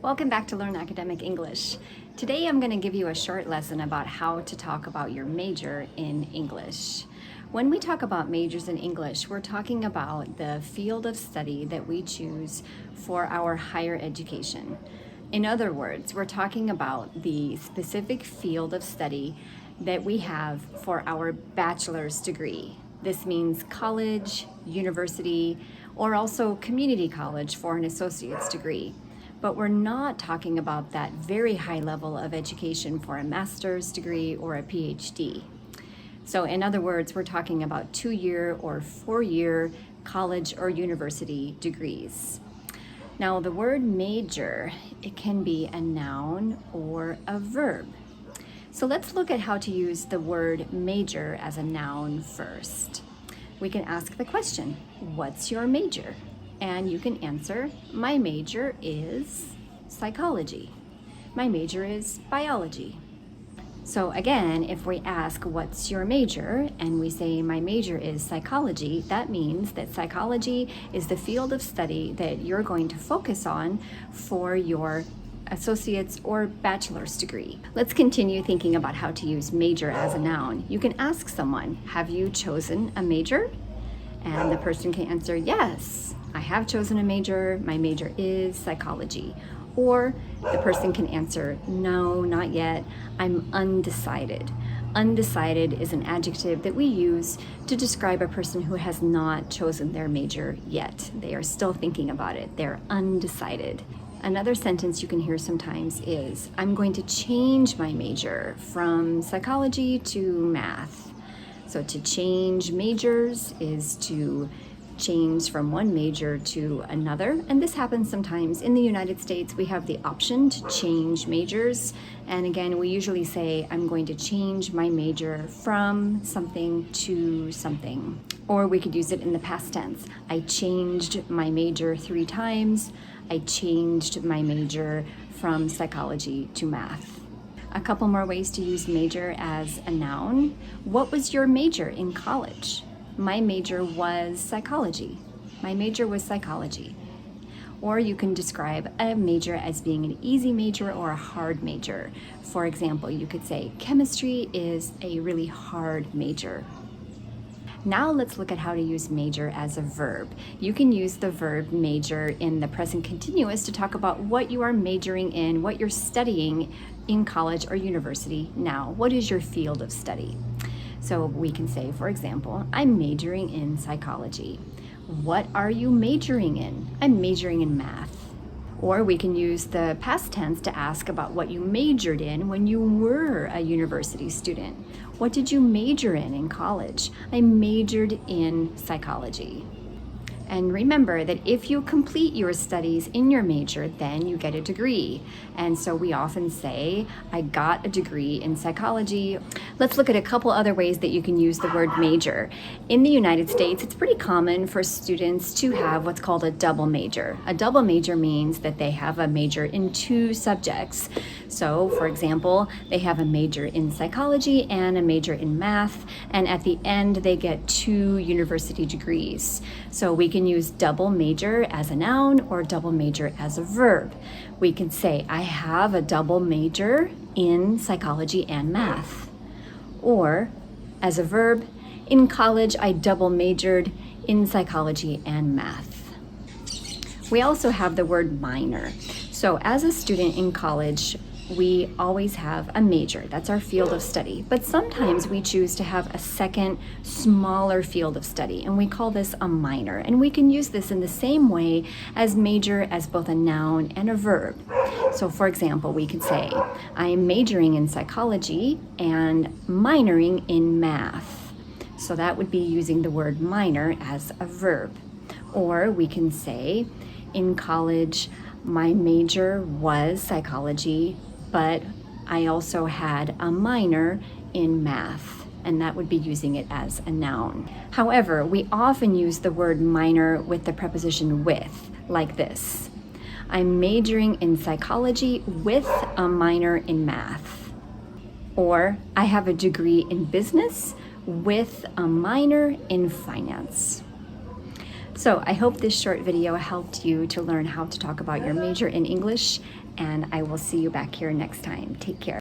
Welcome back to Learn Academic English. Today I'm going to give you a short lesson about how to talk about your major in English. When we talk about majors in English, we're talking about the field of study that we choose for our higher education. In other words, we're talking about the specific field of study that we have for our bachelor's degree. This means college, university, or also community college for an associate's degree. But we're not talking about that very high level of education for a master's degree or a PhD. So in other words, we're talking about 2-year or 4-year college or university degrees. Now the word major, it can be a noun or a verb. So let's look at how to use the word major as a noun first. We can ask the question, what's your major? And you can answer, my major is psychology. My major is biology. So again, if we ask, what's your major? And we say, my major is psychology, that means that psychology is the field of study that you're going to focus on for your associate's or bachelor's degree. Let's continue thinking about how to use major as a noun. You can ask someone, have you chosen a major? And the person can answer, yes, I have chosen a major. My major is psychology. Or the person can answer, no, not yet. I'm undecided. Undecided is an adjective that we use to describe a person who has not chosen their major yet. They are still thinking about it. They're undecided. Another sentence you can hear sometimes is, I'm going to change my major from psychology to math. So to change majors is to change from one major to another, and this happens sometimes. In the United States, we have the option to change majors, and again, we usually say, I'm going to change my major from something to something. Or we could use it in the past tense. I changed my major 3 times. I changed my major from psychology to math. A couple more ways to use major as a noun. What was your major in college? My major was psychology. My major was psychology. Or you can describe a major as being an easy major or a hard major. For example, you could say chemistry is a really hard major. Now let's look at how to use major as a verb. You can use the verb major in the present continuous to talk about what you are majoring in, what you're studying in college or university now. What is your field of study? So we can say, for example, I'm majoring in psychology. What are you majoring in? I'm majoring in math. Or we can use the past tense to ask about what you majored in when you were a university student. What did you major in college? I majored in psychology. And remember that if you complete your studies in your major, then you get a degree. And so we often say, I got a degree in psychology. Let's look at a couple other ways that you can use the word major. In the United States, it's pretty common for students to have what's called a double major. A double major means that they have a major in 2 subjects. So, for example, they have a major in psychology and a major in math, and at the end they get 2 university degrees. So we can use double major as a noun or double major as a verb. We can say, I have a double major in psychology and math. Or, as a verb, in college I double majored in psychology and math. We also have the word minor. So as a student in college, we always have a major. That's our field of study. But sometimes we choose to have a second, smaller field of study, and we call this a minor. And we can use this in the same way as major as both a noun and a verb. So for example, we could say, I am majoring in psychology and minoring in math. So that would be using the word minor as a verb. Or we can say, in college, my major was psychology, but I also had a minor in math, and that would be using it as a noun. However, we often use the word minor with the preposition with, like this. I'm majoring in psychology with a minor in math. Or I have a degree in business with a minor in finance. So I hope this short video helped you to learn how to talk about your major in English, and I will see you back here next time. Take care.